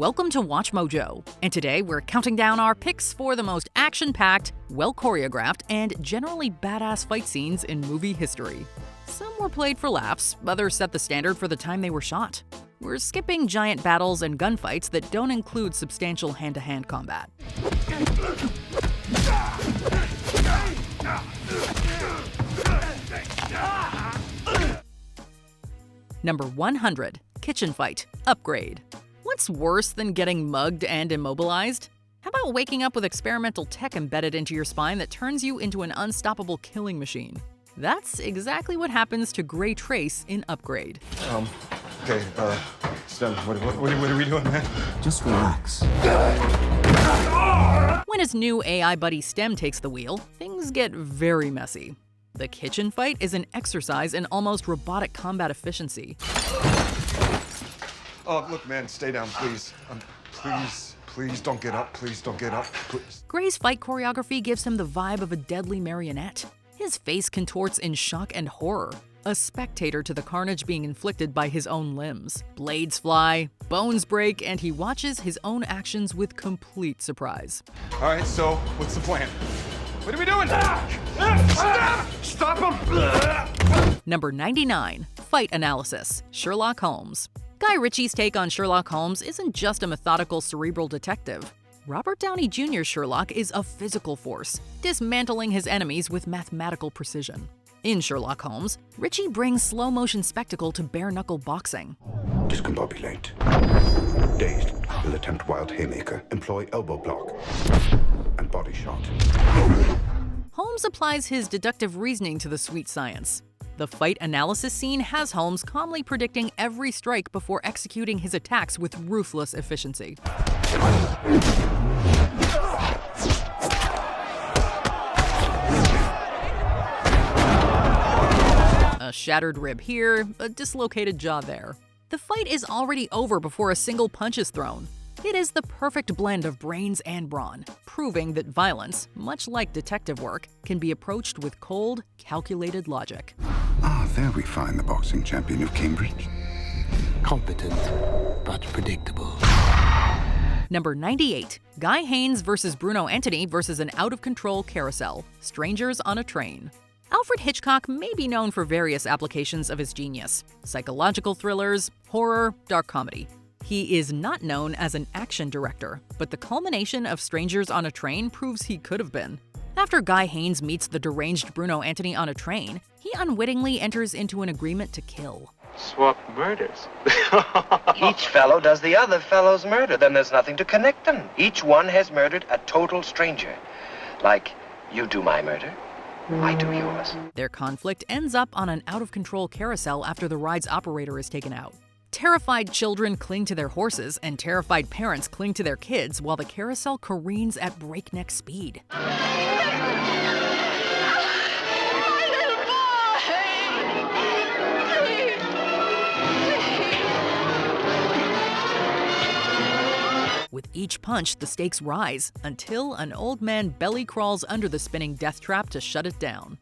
Welcome to Watch Mojo, and today we're counting down our picks for the most action-packed, well-choreographed, and generally badass fight scenes in movie history. Some were played for laughs, others set the standard for the time they were shot. We're skipping giant battles and gunfights that don't include substantial hand-to-hand combat. Number 100, Kitchen Fight, Upgrade. What's worse than getting mugged and immobilized? How about waking up with experimental tech embedded into your spine that turns you into an unstoppable killing machine? That's exactly what happens to Gray Trace in Upgrade. Okay, Stem, what are we doing, man? Just relax. When his new AI buddy Stem takes the wheel, things get very messy. The kitchen fight is an exercise in almost robotic combat efficiency. Oh, look, man, stay down, please. Please don't get up. Please don't get up. Please. Gray's fight choreography gives him the vibe of a deadly marionette. His face contorts in shock and horror, a spectator to the carnage being inflicted by his own limbs. Blades fly, bones break, and he watches his own actions with complete surprise. All right, so what's the plan? What are we doing? Stop him! Number 99, Fight Analysis, Sherlock Holmes. Guy Ritchie's take on Sherlock Holmes isn't just a methodical cerebral detective. Robert Downey Jr.'s Sherlock is a physical force, dismantling his enemies with mathematical precision. In Sherlock Holmes, Ritchie brings slow-motion spectacle to bare-knuckle boxing. Discombobulate. Dazed, will attempt wild haymaker, employ elbow block, and body shot. Holmes applies his deductive reasoning to the sweet science. The fight analysis scene has Holmes calmly predicting every strike before executing his attacks with ruthless efficiency. A shattered rib here, a dislocated jaw there. The fight is already over before a single punch is thrown. It is the perfect blend of brains and brawn, proving that violence, much like detective work, can be approached with cold, calculated logic. Ah, there we find the boxing champion of Cambridge. Competent, but predictable. Number 98, Guy Haines versus Bruno Antony versus an out-of-control carousel, strangers on a train. Alfred Hitchcock may be known for various applications of his genius: psychological thrillers, horror, dark comedy. He is not known as an action director, but the culmination of Strangers on a Train proves he could have been. After Guy Haines meets the deranged Bruno Antony on a train, he unwittingly enters into an agreement to kill. Swap murders. Each fellow does the other fellow's murder, then there's nothing to connect them. Each one has murdered a total stranger. Like, you do my murder, I do yours. Their conflict ends up on an out-of-control carousel after the ride's operator is taken out. Terrified children cling to their horses, and terrified parents cling to their kids while the carousel careens at breakneck speed. With each punch, the stakes rise, until an old man belly crawls under the spinning death trap to shut it down.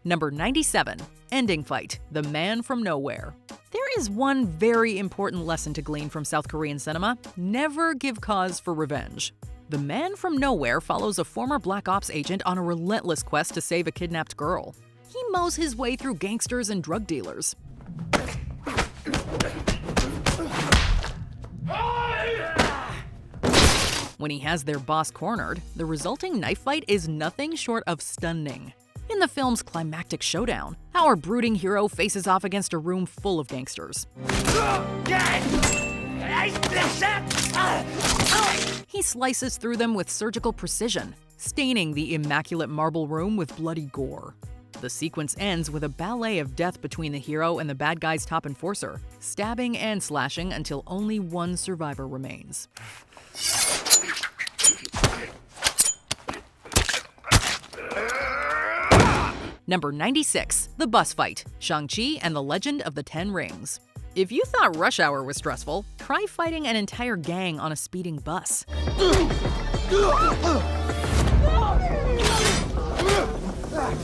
Number 97, Ending Fight, The Man from Nowhere. There is one very important lesson to glean from South Korean cinema: never give cause for revenge. The Man from Nowhere follows a former Black Ops agent on a relentless quest to save a kidnapped girl. He mows his way through gangsters and drug dealers. When he has their boss cornered, the resulting knife fight is nothing short of stunning. In the film's climactic showdown, our brooding hero faces off against a room full of gangsters. He slices through them with surgical precision, staining the immaculate marble room with bloody gore. The sequence ends with a ballet of death between the hero and the bad guy's top enforcer, stabbing and slashing until only one survivor remains. Number 96, The Bus Fight, Shang-Chi and the Legend of the Ten Rings. If you thought Rush Hour was stressful, try fighting an entire gang on a speeding bus.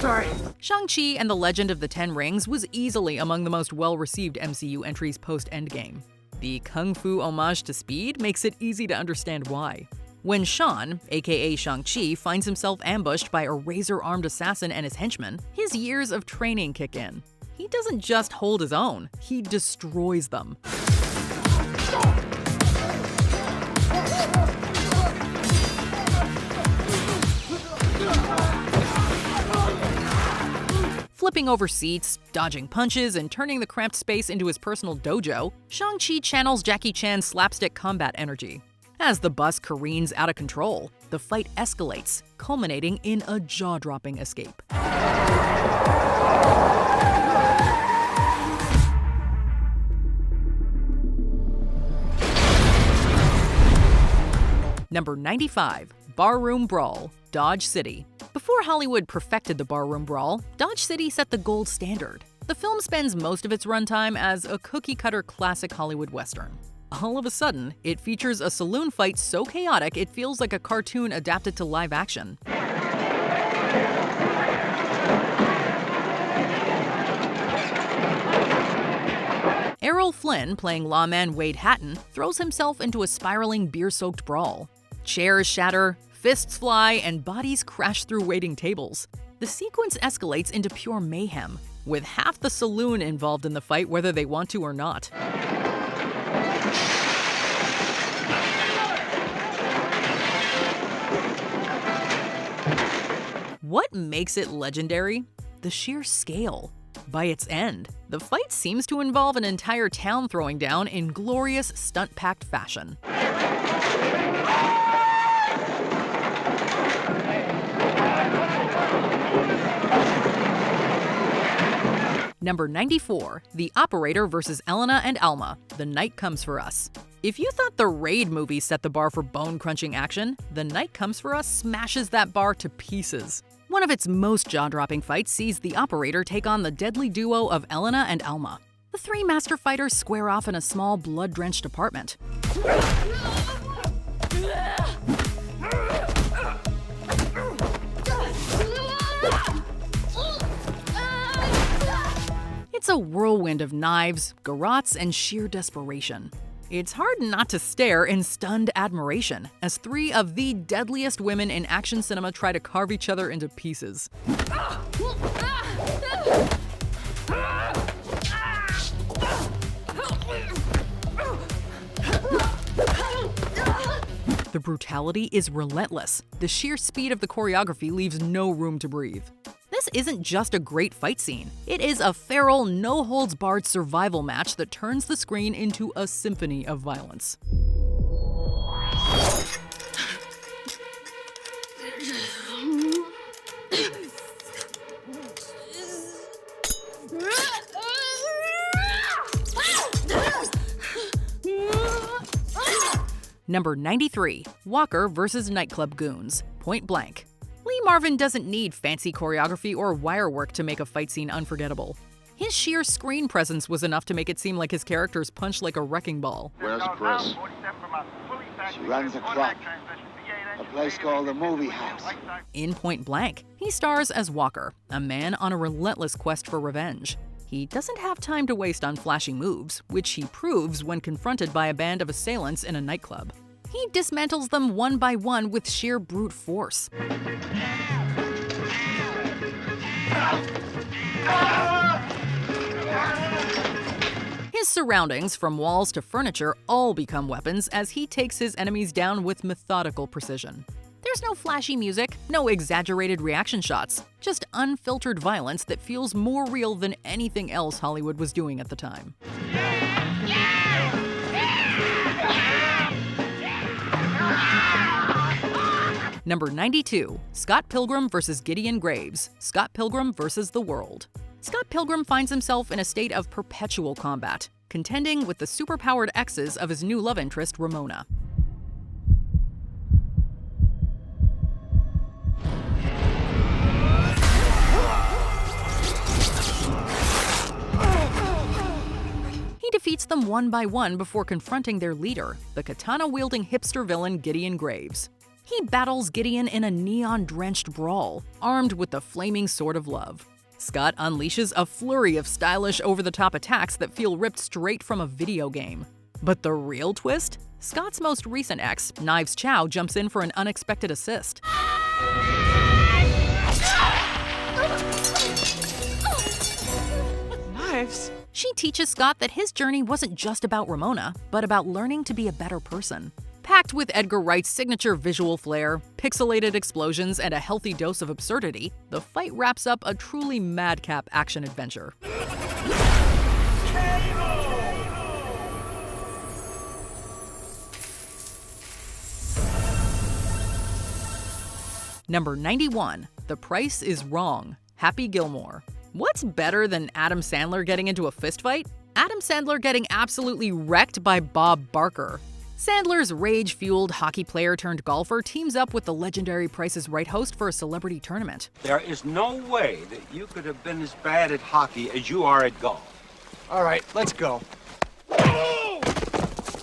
Sorry. Shang-Chi and the Legend of the Ten Rings was easily among the most well-received MCU entries post-Endgame. The kung fu homage to speed makes it easy to understand why. When Sean, aka Shang-Chi, finds himself ambushed by a razor-armed assassin and his henchmen, his years of training kick in. He doesn't just hold his own, he destroys them. Flipping over seats, dodging punches, and turning the cramped space into his personal dojo, Shang-Chi channels Jackie Chan's slapstick combat energy. As the bus careens out of control, the fight escalates, culminating in a jaw-dropping escape. Number 95, Barroom Brawl, Dodge City. Before Hollywood perfected the barroom brawl, Dodge City set the gold standard. The film spends most of its runtime as a cookie-cutter classic Hollywood Western. All of a sudden, it features a saloon fight so chaotic it feels like a cartoon adapted to live action. Errol Flynn, playing lawman Wade Hatton, throws himself into a spiraling beer-soaked brawl. Chairs shatter, fists fly, and bodies crash through waiting tables. The sequence escalates into pure mayhem, with half the saloon involved in the fight whether they want to or not. What makes it legendary? The sheer scale. By its end, the fight seems to involve an entire town throwing down in glorious, stunt-packed fashion. Number 94, The Operator vs. Elena and Alma, The Night Comes for Us. If you thought the Raid movie set the bar for bone-crunching action, The Night Comes for Us smashes that bar to pieces. One of its most jaw-dropping fights sees the Operator take on the deadly duo of Elena and Alma. The three master fighters square off in a small, blood-drenched apartment. It's a whirlwind of knives, garrotes, and sheer desperation. It's hard not to stare in stunned admiration as three of the deadliest women in action cinema try to carve each other into pieces. The brutality is relentless. The sheer speed of the choreography leaves no room to breathe. This isn't just a great fight scene. It is a feral, no-holds-barred survival match that turns the screen into a symphony of violence. Number 93, Walker vs. Nightclub Goons, Point Blank. Lee Marvin doesn't need fancy choreography or wire work to make a fight scene unforgettable. His sheer screen presence was enough to make it seem like his characters punch like a wrecking ball. Where's Chris? She runs a club, a place called the Movie House. In Point Blank, he stars as Walker, a man on a relentless quest for revenge. He doesn't have time to waste on flashy moves, which he proves when confronted by a band of assailants in a nightclub. He dismantles them one by one with sheer brute force. His surroundings, from walls to furniture, all become weapons as he takes his enemies down with methodical precision. There's no flashy music, no exaggerated reaction shots, just unfiltered violence that feels more real than anything else Hollywood was doing at the time. Number 92, Scott Pilgrim vs. Gideon Graves, Scott Pilgrim vs. the World. Scott Pilgrim finds himself in a state of perpetual combat, contending with the superpowered exes of his new love interest, Ramona. He defeats them one by one before confronting their leader, the katana-wielding hipster villain Gideon Graves. He battles Gideon in a neon-drenched brawl, armed with the flaming sword of love. Scott unleashes a flurry of stylish over-the-top attacks that feel ripped straight from a video game. But the real twist? Scott's most recent ex, Knives Chow, jumps in for an unexpected assist. Knives? She teaches Scott that his journey wasn't just about Ramona, but about learning to be a better person. Packed with Edgar Wright's signature visual flair, pixelated explosions, and a healthy dose of absurdity, the fight wraps up a truly madcap action-adventure. Number 91. The Price is Wrong. Happy Gilmore. What's better than Adam Sandler getting into a fistfight? Adam Sandler getting absolutely wrecked by Bob Barker. Sandler's rage-fueled hockey player turned golfer teams up with the legendary Price is Right host for a celebrity tournament. There is no way that you could have been as bad at hockey as you are at golf. All right, let's go.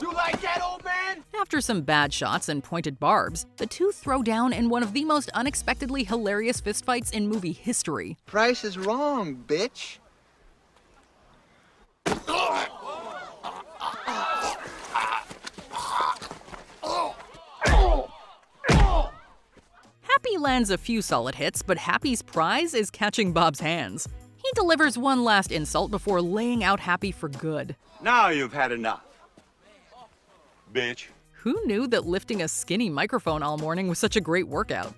You like that, old man? After some bad shots and pointed barbs, the two throw down in one of the most unexpectedly hilarious fistfights in movie history. Price is wrong, bitch. Happy lands a few solid hits, but Happy's prize is catching Bob's hands. He delivers one last insult before laying out Happy for good. Now you've had enough, bitch. Who knew that lifting a skinny microphone all morning was such a great workout?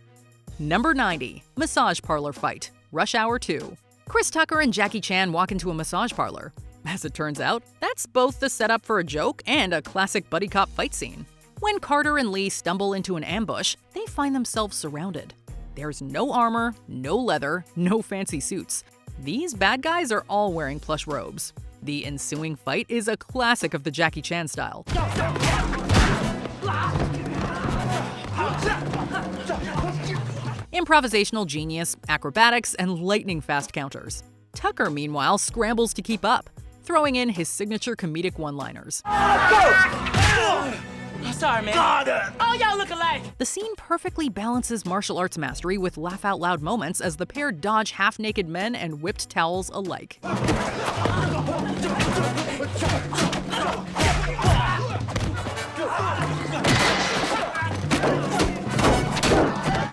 Number 90. Massage Parlor Fight. Rush Hour 2. Chris Tucker and Jackie Chan walk into a massage parlor. As it turns out, that's both the setup for a joke and a classic buddy cop fight scene. When Carter and Lee stumble into an ambush, they find themselves surrounded. There's no armor, no leather, no fancy suits. These bad guys are all wearing plush robes. The ensuing fight is a classic of the Jackie Chan style. Improvisational genius, acrobatics, and lightning-fast counters. Tucker, meanwhile, scrambles to keep up, throwing in his signature comedic one-liners. Sorry, man. Oh, y'all look alike. The scene perfectly balances martial arts mastery with laugh-out-loud moments as the pair dodge half-naked men and whipped towels alike.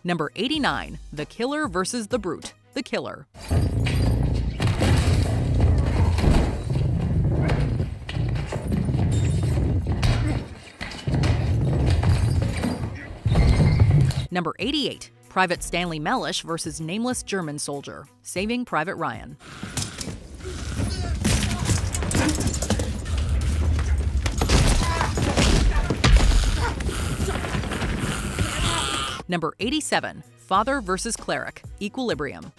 Number 89. The Killer versus the Brute. The Killer. Number 88. Private Stanley Mellish versus Nameless German Soldier. Saving Private Ryan. Number 87. Father versus Cleric. Equilibrium.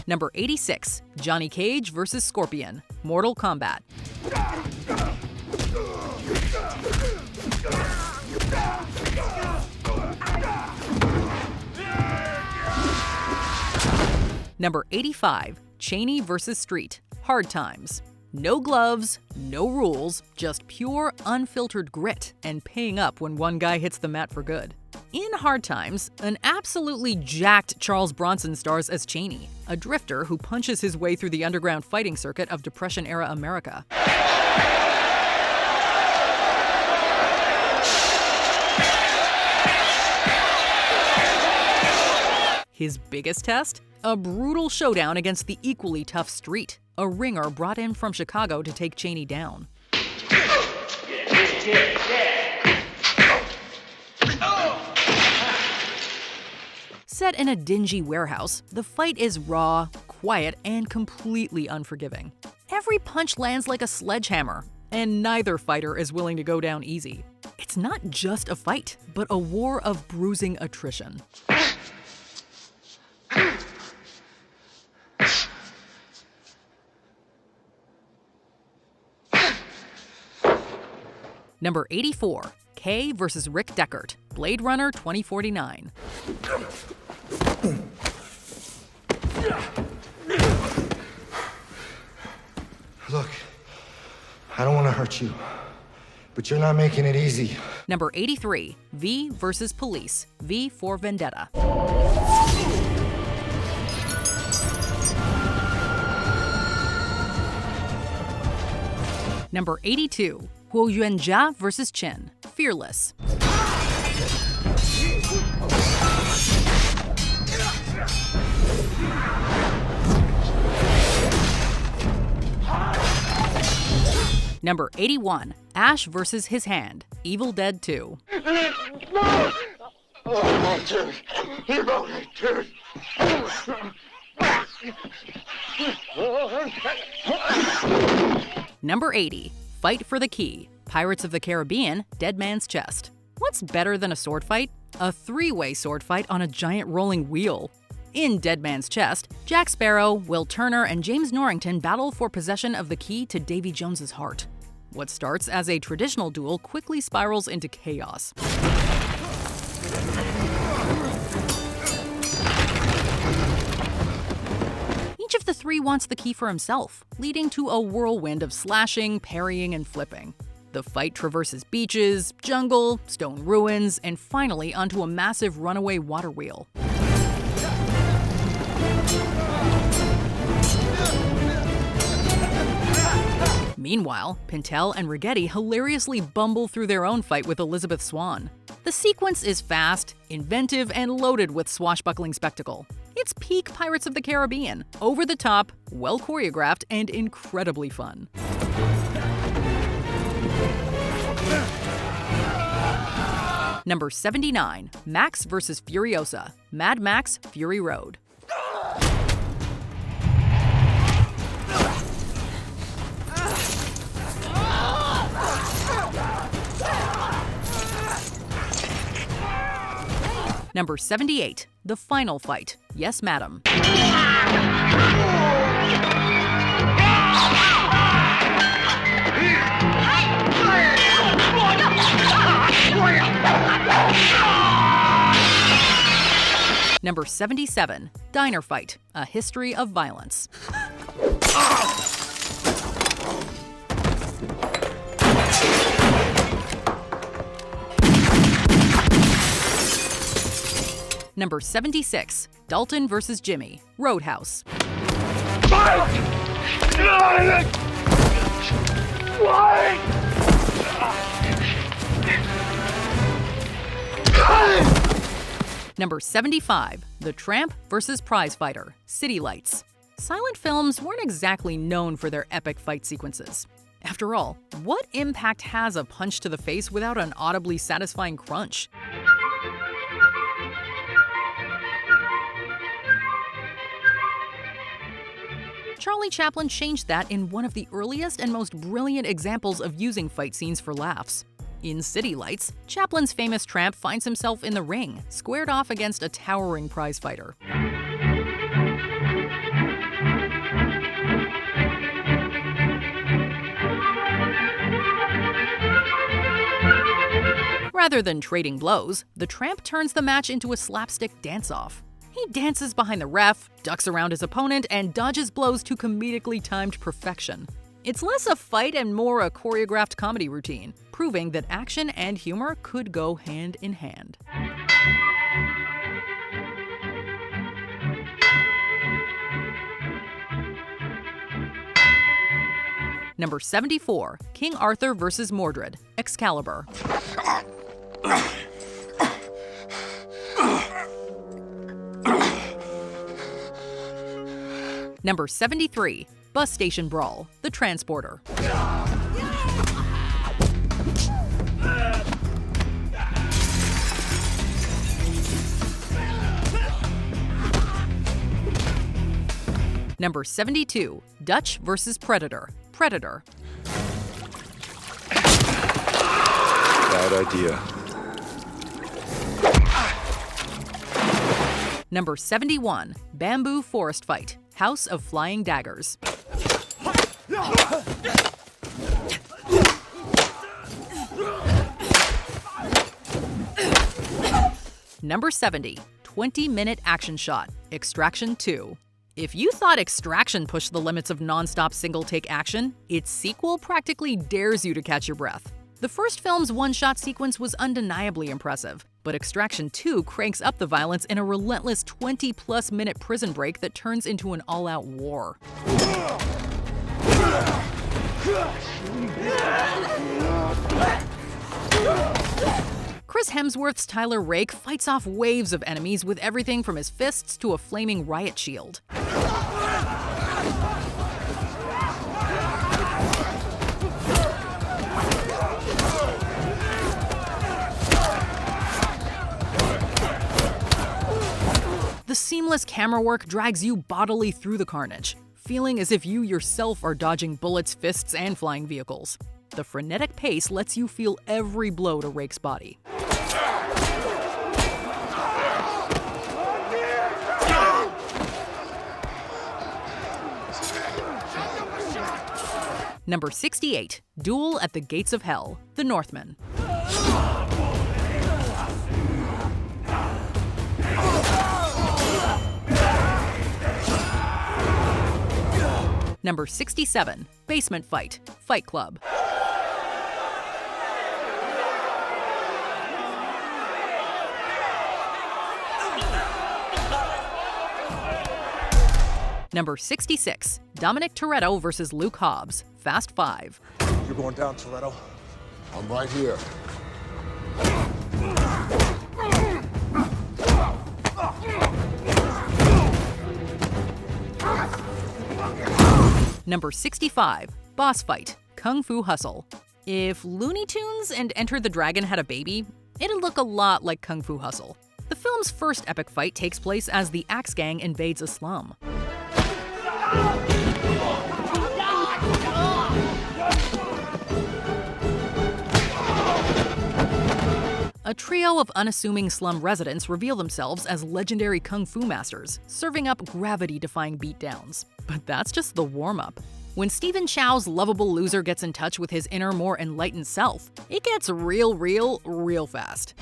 Number 86. Johnny Cage versus Scorpion. Mortal Kombat. Number 85. Cheney versus Street. Hard Times. No gloves, no rules, just pure, unfiltered grit and paying up when one guy hits the mat for good. In Hard Times, an absolutely jacked Charles Bronson stars as Cheney, a drifter who punches his way through the underground fighting circuit of Depression-era America. His biggest test? A brutal showdown against the equally tough Street, a ringer brought in from Chicago to take Cheney down. Set in a dingy warehouse, the fight is raw, quiet, and completely unforgiving. Every punch lands like a sledgehammer, and neither fighter is willing to go down easy. It's not just a fight, but a war of bruising attrition. Number 84. Kay versus Rick Deckard. Blade Runner 2049. hurt you. But you're not making it easy. Number 83, V versus Police, V for Vendetta. Number 82, Huo Yuanjia versus Chen, Fearless. Number 81, Ash versus His Hand, Evil Dead 2. Number 80, Fight for the Key, Pirates of the Caribbean, Dead Man's Chest. What's better than a sword fight? A three-way sword fight on a giant rolling wheel. In Dead Man's Chest, Jack Sparrow, Will Turner, and James Norrington battle for possession of the key to Davy Jones's heart. What starts as a traditional duel quickly spirals into chaos. Each of the three wants the key for himself, leading to a whirlwind of slashing, parrying, and flipping. The fight traverses beaches, jungle, stone ruins, and finally onto a massive runaway water wheel. Meanwhile, Pintel and Righetti hilariously bumble through their own fight with Elizabeth Swann. The sequence is fast, inventive, and loaded with swashbuckling spectacle. It's peak Pirates of the Caribbean, over the top, well choreographed, and incredibly fun. Number 79, Max vs. Furiosa, Mad Max Fury Road. Number 78, The Final Fight, Yes Madam. Number 77, Diner Fight, A History of Violence. Number 76, Dalton vs. Jimmy, Roadhouse. Number 75, The Tramp vs. Prize Fighter, City Lights. Silent films weren't exactly known for their epic fight sequences. After all, what impact has a punch to the face without an audibly satisfying crunch? Charlie Chaplin changed that in one of the earliest and most brilliant examples of using fight scenes for laughs. In City Lights, Chaplin's famous tramp finds himself in the ring, squared off against a towering prize fighter. Rather than trading blows, the tramp turns the match into a slapstick dance-off. He dances behind the ref, ducks around his opponent, and dodges blows to comedically timed perfection. It's less a fight and more a choreographed comedy routine, proving that action and humor could go hand in hand. Number 74, King Arthur vs. Mordred, Excalibur. Number 73, Bus Station Brawl, The Transporter. Number 72, Dutch vs. Predator, Predator. Bad idea. Number 71, Bamboo Forest Fight, House of Flying Daggers. Number 70, 20-minute action shot, Extraction 2. If you thought Extraction pushed the limits of non-stop single-take action, its sequel practically dares you to catch your breath. The first film's one-shot sequence was undeniably impressive, but Extraction 2 cranks up the violence in a relentless 20-plus minute prison break that turns into an all-out war. Chris Hemsworth's Tyler Rake fights off waves of enemies with everything from his fists to a flaming riot shield. The seamless camera work drags you bodily through the carnage, feeling as if you yourself are dodging bullets, fists, and flying vehicles. The frenetic pace lets you feel every blow to Rake's body. Number 68, Duel at the Gates of Hell, The Northman. Number 67, Basement Fight, Fight Club. Number 66, Dominic Toretto vs. Luke Hobbs, Fast 5. You're going down, Toretto. I'm right here. Number 65, Boss Fight, Kung Fu Hustle. If Looney Tunes and Enter the Dragon had a baby, it'd look a lot like Kung Fu Hustle. The film's first epic fight takes place as the Axe Gang invades a slum. A trio of unassuming slum residents reveal themselves as legendary kung fu masters, serving up gravity-defying beatdowns. But that's just the warm-up. When Stephen Chow's lovable loser gets in touch with his inner, more enlightened self, it gets real fast.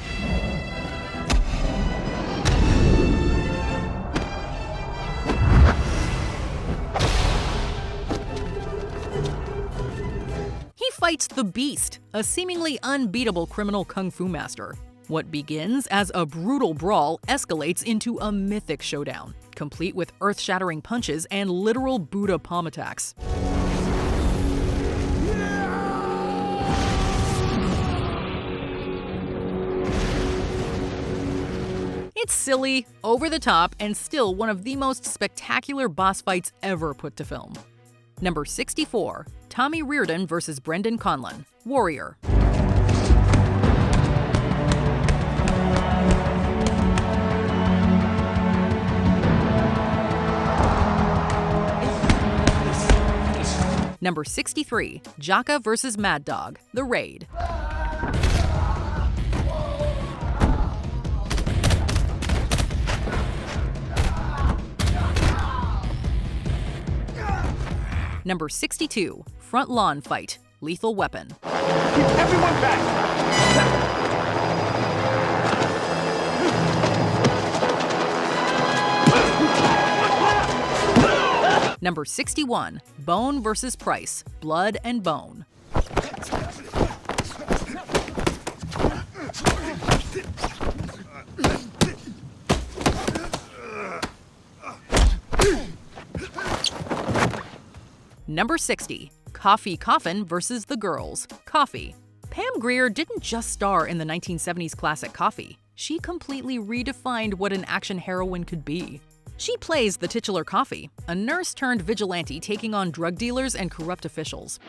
He fights the Beast, a seemingly unbeatable criminal kung fu master. What begins as a brutal brawl escalates into a mythic showdown, complete with earth-shattering punches and literal Buddha palm attacks. It's silly, over the top, and still one of the most spectacular boss fights ever put to film. Number 64, Tommy Reardon vs. Brendan Conlon, Warrior. Number 63, Jaka vs. Mad Dog, The Raid. Number 62, Front Lawn Fight, Lethal Weapon. Everyone back! Number 61, Bone vs. Price, Blood and Bone. Number 60, Coffee Coffin vs. The Girls, Coffee. Pam Grier didn't just star in the 1970s classic Coffee. She completely redefined what an action heroine could be. She plays the titular Coffee, a nurse-turned-vigilante taking on drug dealers and corrupt officials.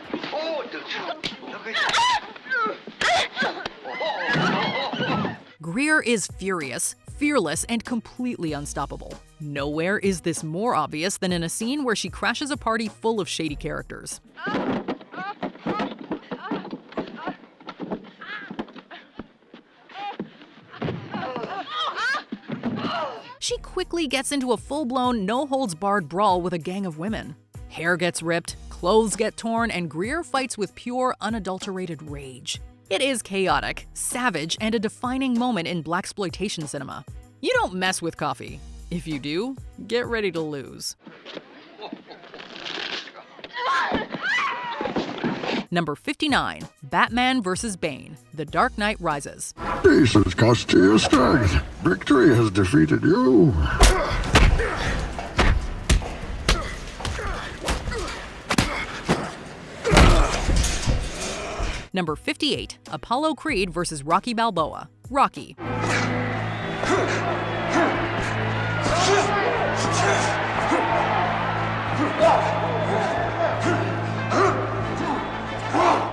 Grier is furious, fearless, and completely unstoppable. Nowhere is this more obvious than in a scene where she crashes a party full of shady characters. She quickly gets into a full-blown, no-holds-barred brawl with a gang of women. Hair gets ripped, clothes get torn, and Grier fights with pure, unadulterated rage. It is chaotic, savage, and a defining moment in blaxploitation cinema. You don't mess with Coffee. If you do, get ready to lose. Number 59, Batman vs. Bane, The Dark Knight Rises. Peace has cost you your strength. Victory has defeated you. Number 58, Apollo Creed vs. Rocky Balboa, Rocky.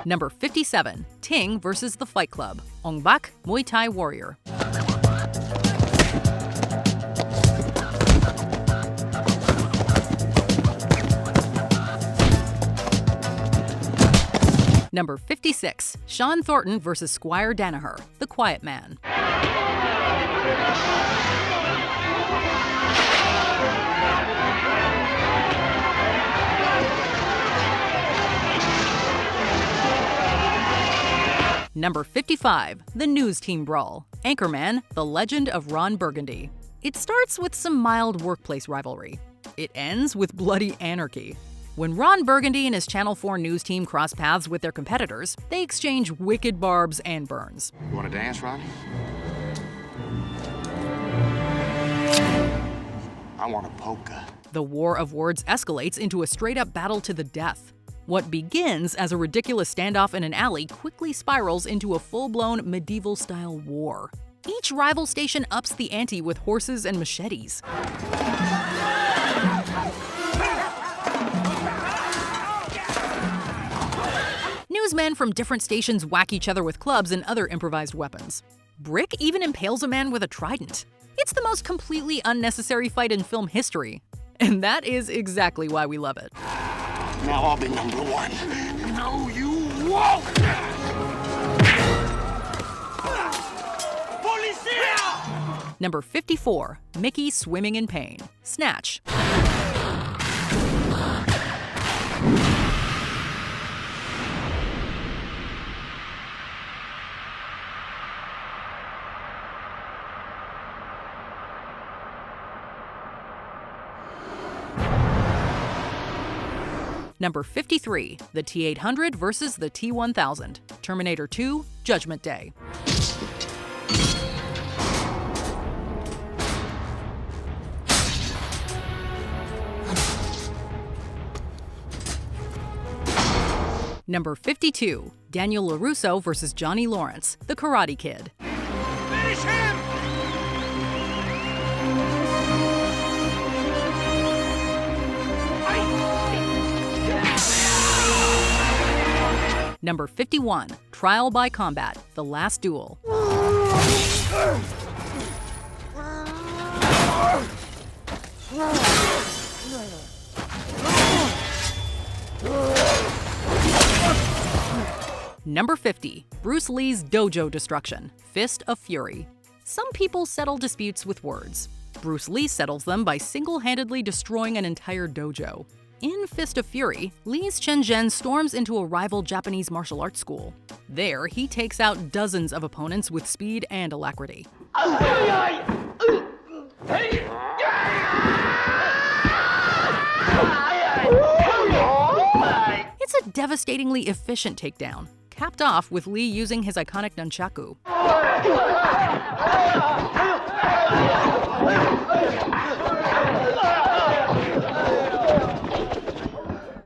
Number 57, Ting vs. The Fight Club, Ong Bak, Muay Thai Warrior. Number 56, Sean Thornton vs. Squire Danaher, The Quiet Man. Number 55, The News Team Brawl, Anchorman, The Legend of Ron Burgundy. It starts with some mild workplace rivalry. It ends with bloody anarchy. When Ron Burgundy and his Channel 4 news team cross paths with their competitors, they exchange wicked barbs and burns. You want to dance, Ron? I want a polka. The war of words escalates into a straight-up battle to the death. What begins as a ridiculous standoff in an alley quickly spirals into a full-blown medieval-style war. Each rival station ups the ante with horses and machetes. Newsmen from different stations whack each other with clubs and other improvised weapons. Brick even impales a man with a trident. It's the most completely unnecessary fight in film history. And that is exactly why we love it. Now I'll be number one. No, you won't! Policia! Number 54, Mickey Swimming in Pain, Snatch. Number 53, the T-800 versus the T-1000, Terminator 2, Judgment Day. Number 52, Daniel LaRusso versus Johnny Lawrence, The Karate Kid. Finish him! Number 51, Trial by Combat, The Last Duel. Number 50, Bruce Lee's Dojo Destruction, Fist of Fury. Some people settle disputes with words. Bruce Lee settles them by single-handedly destroying an entire dojo. In Fist of Fury, Lee's Chen Zhen storms into a rival Japanese martial arts school. There, he takes out dozens of opponents with speed and alacrity. It's a devastatingly efficient takedown, capped off with Lee using his iconic nunchaku.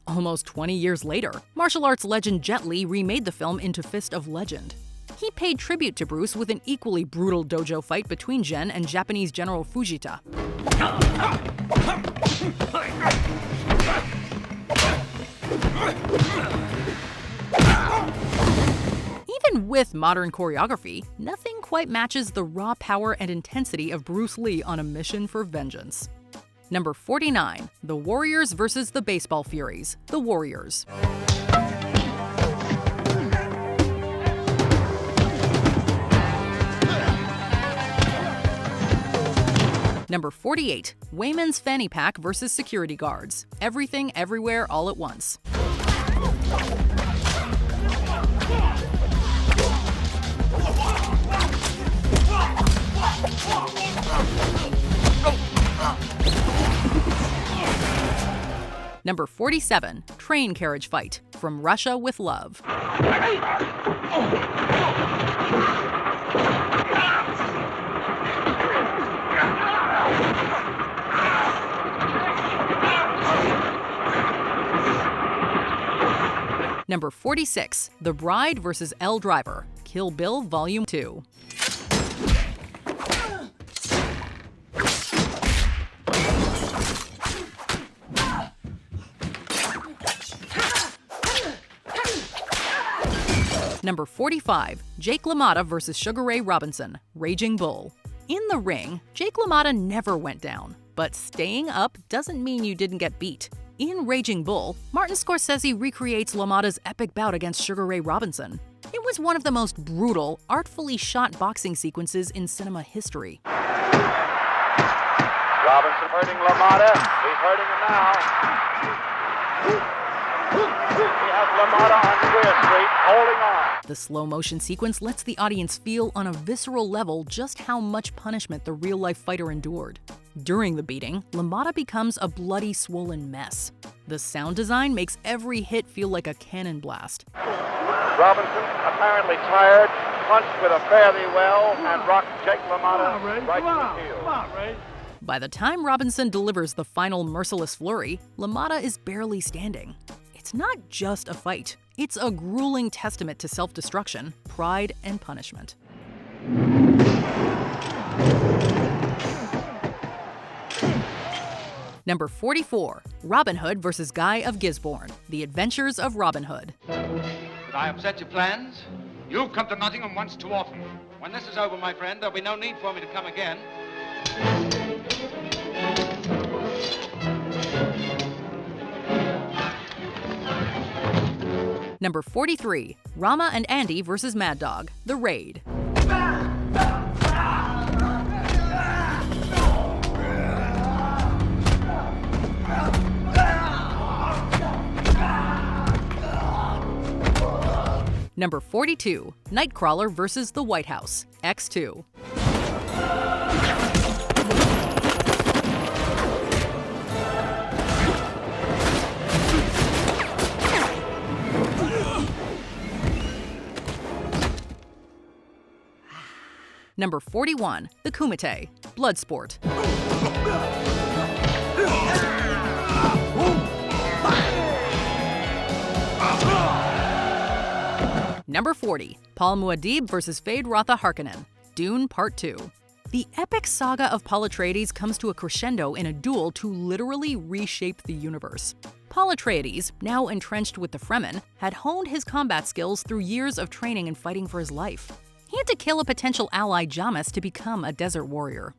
Almost 20 years later, martial arts legend Jet Li remade the film into Fist of Legend. He paid tribute to Bruce with an equally brutal dojo fight between Gen and Japanese General Fujita. Even with modern choreography, nothing quite matches the raw power and intensity of Bruce Lee on a mission for vengeance. Number 49, The Warriors versus the Baseball Furies, The Warriors. Number 48, Wayman's Fanny Pack versus Security Guards, Everything Everywhere All at Once. Number 47, train carriage fight, From Russia with Love. Number 46, The Bride vs. L. Driver, Kill Bill Volume 2. Number 45, Jake LaMotta vs. Sugar Ray Robinson, Raging Bull. In the ring, Jake LaMotta never went down, but staying up doesn't mean you didn't get beat. In Raging Bull, Martin Scorsese recreates LaMotta's epic bout against Sugar Ray Robinson. It was one of the most brutal, artfully shot boxing sequences in cinema history. Robinson hurting LaMotta. He's hurting him now. He has LaMotta on Square Street, holding on. The slow-motion sequence lets the audience feel on a visceral level just how much punishment the real-life fighter endured. During the beating, LaMotta becomes a bloody, swollen mess. The sound design makes every hit feel like a cannon blast. Robinson, apparently tired, punched with a fare thee well and rocked Jake LaMotta right to the heel. By the time Robinson delivers the final merciless flurry, LaMotta is barely standing. It's not just a fight. It's a grueling testament to self-destruction, pride, and punishment. Number 44, Robin Hood vs. Guy of Gisborne, The Adventures of Robin Hood. Did I upset your plans? You've come to Nottingham once too often. When this is over, my friend, there'll be no need for me to come again. Number 43, Rama and Andy vs. Mad Dog, The Raid. Number 42, Nightcrawler vs. the White House, X2. Number 41, The Kumite, Bloodsport. Number 40, Paul Muad'Dib vs. Feyd-Rautha Harkonnen, Dune Part 2. The epic saga of Paul Atreides comes to a crescendo in a duel to literally reshape the universe. Paul Atreides, now entrenched with the Fremen, had honed his combat skills through years of training and fighting for his life. He had to kill a potential ally Jamis to become a desert warrior.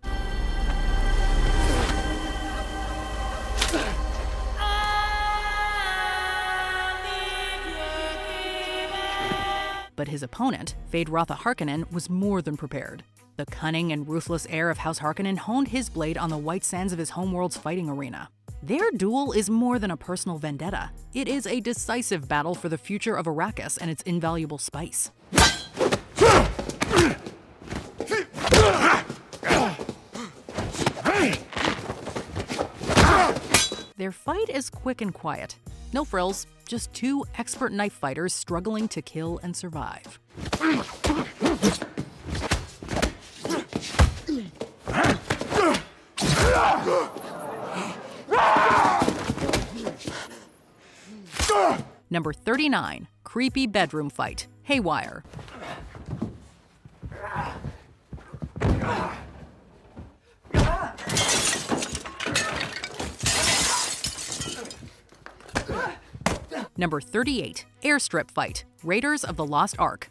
But his opponent, Feyd-Rautha Harkonnen, was more than prepared. The cunning and ruthless heir of House Harkonnen honed his blade on the white sands of his homeworld's fighting arena. Their duel is more than a personal vendetta. It is a decisive battle for the future of Arrakis and its invaluable spice. Their fight is quick and quiet. No frills, just two expert knife fighters struggling to kill and survive. Number 39, Creepy Bedroom Fight, Haywire. Number 38, Airstrip Fight, Raiders of the Lost Ark.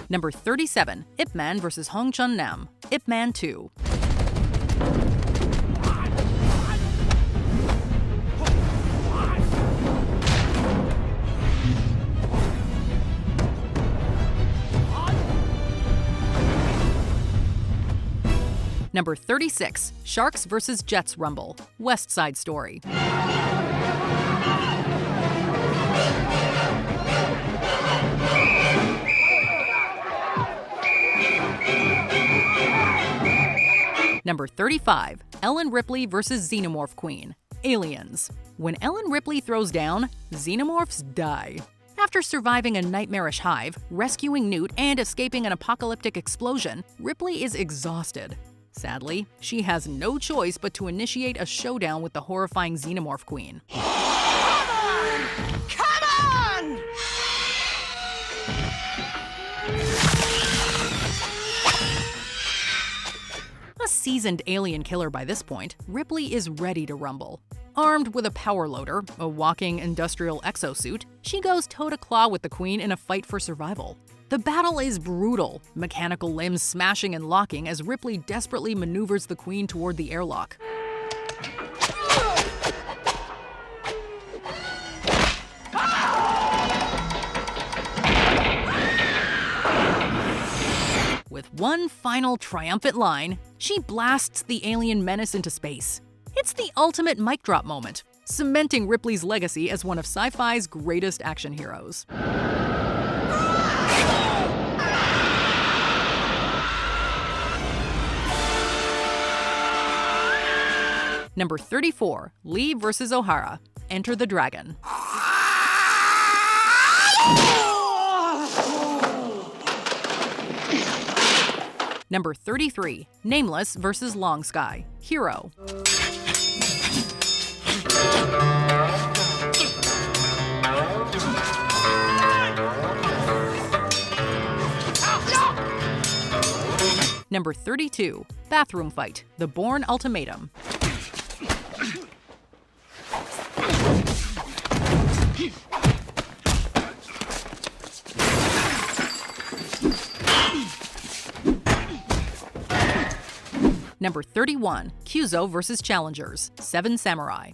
Number 37, Ip Man vs. Hong Chun Nam, Ip Man 2. Number 36, Sharks vs. Jets Rumble, West Side Story. Number 35. Ellen Ripley vs. Xenomorph Queen. Aliens. When Ellen Ripley throws down, xenomorphs die. After surviving a nightmarish hive, rescuing Newt, and escaping an apocalyptic explosion, Ripley is exhausted. Sadly, she has no choice but to initiate a showdown with the horrifying Xenomorph Queen. Come on! A seasoned alien killer by this point, Ripley is ready to rumble. Armed with a power loader, a walking industrial exosuit, she goes toe-to-claw with the Queen in a fight for survival. The battle is brutal, mechanical limbs smashing and locking as Ripley desperately maneuvers the Queen toward the airlock. With one final triumphant line, she blasts the alien menace into space. It's the ultimate mic drop moment, cementing Ripley's legacy as one of sci-fi's greatest action heroes. Number 34. Lee vs. O'Hara. Enter the Dragon. Number 33. Nameless vs. Long Sky. Hero. Number 32. Bathroom Fight. The Bourne Ultimatum. Number 31. Kyuzo vs. Challengers. Seven Samurai.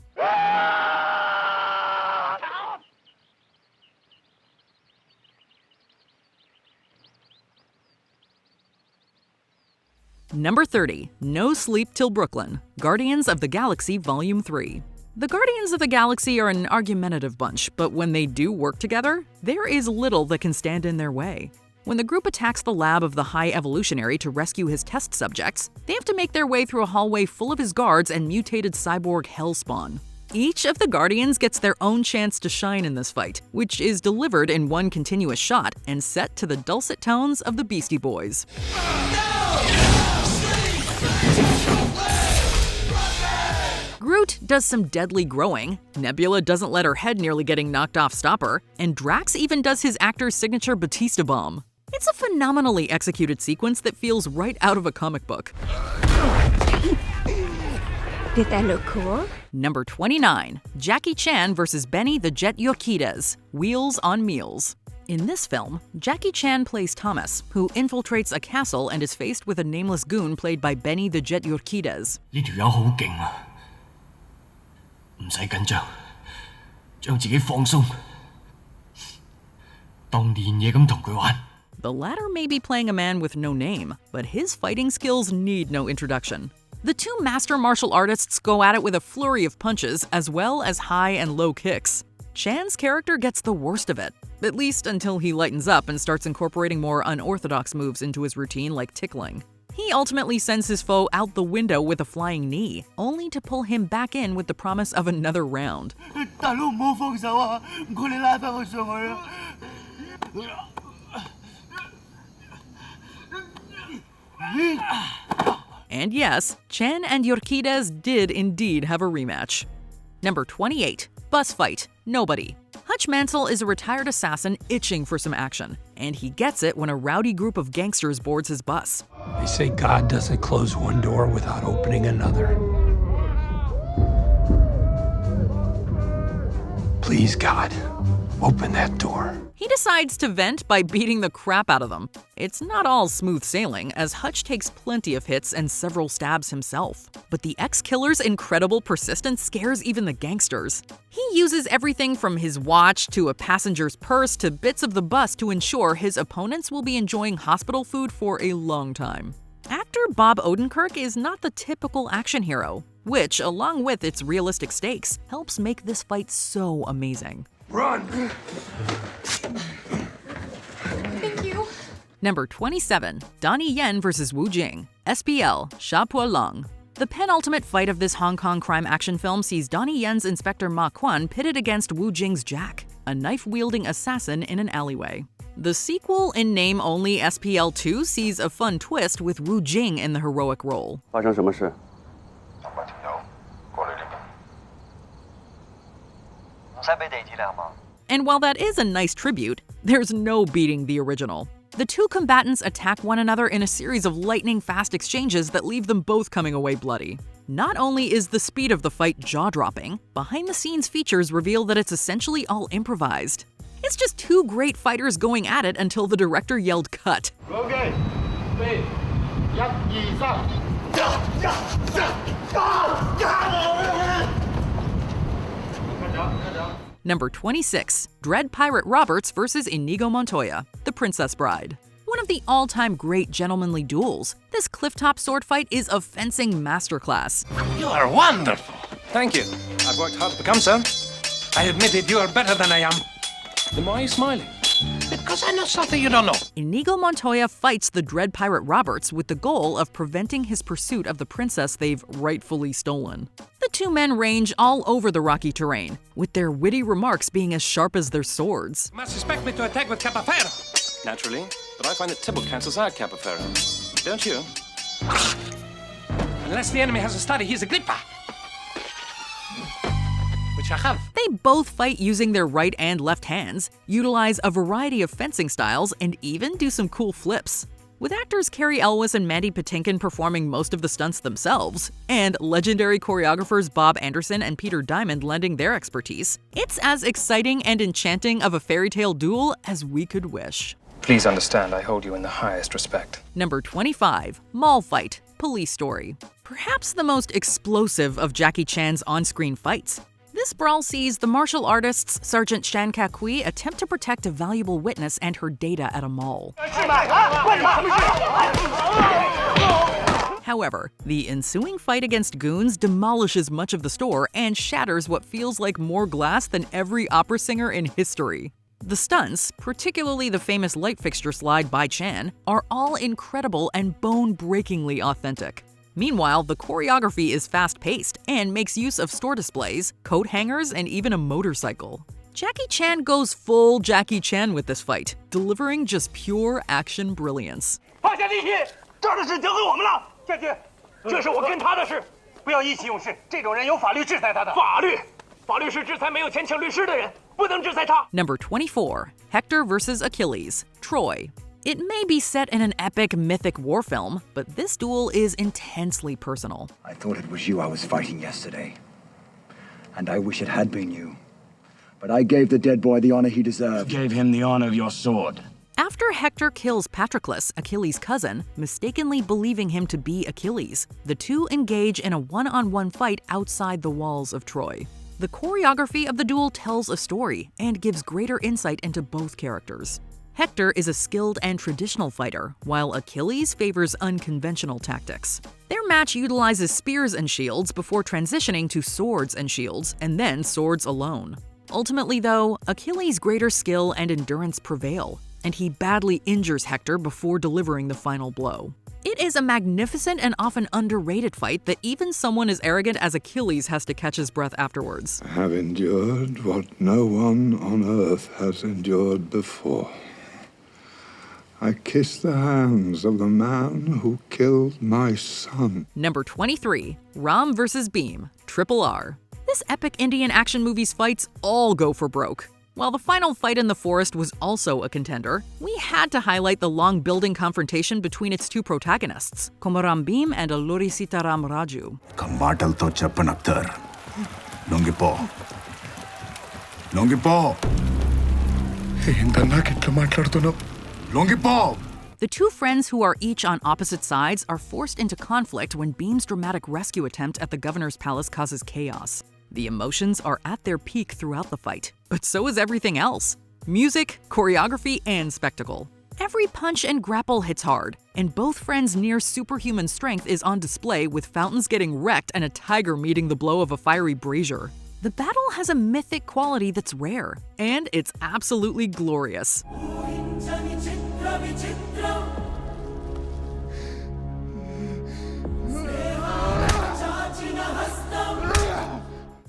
Number 30. No Sleep Till Brooklyn. Guardians of the Galaxy Volume 3. The Guardians of the Galaxy are an argumentative bunch, but when they do work together, there is little that can stand in their way. When the group attacks the lab of the High Evolutionary to rescue his test subjects, they have to make their way through a hallway full of his guards and mutated cyborg hellspawn. Each of the Guardians gets their own chance to shine in this fight, which is delivered in one continuous shot and set to the dulcet tones of the Beastie Boys. Groot does some deadly growing, Nebula doesn't let her head nearly getting knocked off stop her, and Drax even does his actor's signature Batista bomb. It's a phenomenally executed sequence that feels right out of a comic book. Did that look cool? Number 29. Jackie Chan vs. Benny the Jet Urquidez. Wheels on Meals. In this film, Jackie Chan plays Thomas, who infiltrates a castle and is faced with a nameless goon played by Benny the Jet Urquidez. The latter may be playing a man with no name, but his fighting skills need no introduction. The two master martial artists go at it with a flurry of punches as well as high and low kicks. Chan's character gets the worst of it, at least until he lightens up and starts incorporating more unorthodox moves into his routine like tickling. He ultimately sends his foe out the window with a flying knee, only to pull him back in with the promise of another round. And yes, Chan and Urquidez did indeed have a rematch. Number 28. Bus Fight. Nobody. Hutch Mansell is a retired assassin itching for some action, and he gets it when a rowdy group of gangsters boards his bus. They say God doesn't close one door without opening another. Please, God, open that door. He decides to vent by beating the crap out of them. It's not all smooth sailing, as Hutch takes plenty of hits and several stabs himself. But the ex-killer's incredible persistence scares even the gangsters. He uses everything from his watch to a passenger's purse to bits of the bus to ensure his opponents will be enjoying hospital food for a long time. Actor Bob Odenkirk is not the typical action hero, which, along with its realistic stakes, helps make this fight so amazing. Run! Thank you. Number 27. Donnie Yen vs. Wu Jing, SPL, Shapualong. The penultimate fight of this Hong Kong crime action film sees Donnie Yen's Inspector Ma Quan pitted against Wu Jing's Jack, a knife-wielding assassin in an alleyway. The sequel, in name only SPL 2, sees a fun twist with Wu Jing in the heroic role. And while that is a nice tribute, there's no beating the original. The two combatants attack one another in a series of lightning-fast exchanges that leave them both coming away bloody. Not only is the speed of the fight jaw-dropping, behind-the-scenes features reveal that it's essentially all improvised. It's just two great fighters going at it until the director yelled cut. Okay. Number 26. Dread Pirate Roberts vs. Inigo Montoya, The Princess Bride. One of the all-time great gentlemanly duels, this clifftop sword fight is a fencing masterclass. You are wonderful. Thank you. I've worked hard to become so. I admit it, you are better than I am. Then why are you smiling? Because I know something you don't know. Inigo Montoya fights the Dread Pirate Roberts with the goal of preventing his pursuit of the princess they've rightfully stolen. The two men range all over the rocky terrain, with their witty remarks being as sharp as their swords. You must expect me to attack with Capoferro. Naturally, but I find that Tibble cancels out Capoferro. Don't you? Unless the enemy has a study, he's a gripper. Which I have. They both fight using their right and left hands, utilize a variety of fencing styles, and even do some cool flips. With actors Carrie Elwes and Mandy Patinkin performing most of the stunts themselves, and legendary choreographers Bob Anderson and Peter Diamond lending their expertise, it's as exciting and enchanting of a fairy tale duel as we could wish. Please understand, I hold you in the highest respect. Number 25. Mall Fight, Police Story. Perhaps the most explosive of Jackie Chan's on-screen fights. This brawl sees the martial artists Sergeant Shan Kakui attempt to protect a valuable witness and her data at a mall. However, the ensuing fight against goons demolishes much of the store and shatters what feels like more glass than every opera singer in history. The stunts, particularly the famous light fixture slide by Chan, are all incredible and bone-breakingly authentic. Meanwhile, the choreography is fast-paced and makes use of store displays, coat hangers, and even a motorcycle. Jackie Chan goes full Jackie Chan with this fight, delivering just pure action brilliance. Number 24. Hector vs. Achilles, Troy. It may be set in an epic mythic war film, but this duel is intensely personal. I thought it was you I was fighting yesterday. And I wish it had been you. But I gave the dead boy the honor he deserved. You gave him the honor of your sword. After Hector kills Patroclus, Achilles' cousin, mistakenly believing him to be Achilles, the two engage in a one-on-one fight outside the walls of Troy. The choreography of the duel tells a story and gives greater insight into both characters. Hector is a skilled and traditional fighter, while Achilles favors unconventional tactics. Their match utilizes spears and shields before transitioning to swords and shields, and then swords alone. Ultimately, though, Achilles' greater skill and endurance prevail, and he badly injures Hector before delivering the final blow. It is a magnificent and often underrated fight that even someone as arrogant as Achilles has to catch his breath afterwards. I have endured what no one on earth has endured before. I kiss the hands of the man who killed my son. Number 23. Ram vs. Beam, Triple R. This epic Indian action movie's fights all go for broke. While the final fight in the forest was also a contender, we had to highlight the long-building confrontation between its two protagonists, Komaram Beam and Alluri Sitaram Raju. Kambatal to chapanaptar. Longipo. Longipo. Longipo. The two friends who are each on opposite sides are forced into conflict when Beam's dramatic rescue attempt at the governor's palace causes chaos. The emotions are at their peak throughout the fight, but so is everything else. Music, choreography, and spectacle. Every punch and grapple hits hard, and both friends' near superhuman strength is on display with fountains getting wrecked and a tiger meeting the blow of a fiery brazier. The battle has a mythic quality that's rare, and it's absolutely glorious.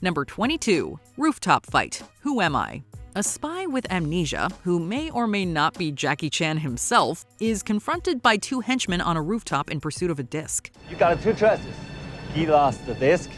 Number 22. Rooftop fight. Who am I? A spy with amnesia, who may or may not be Jackie Chan himself, is confronted by two henchmen on a rooftop in pursuit of a disc. You got two choices. He lost the disc.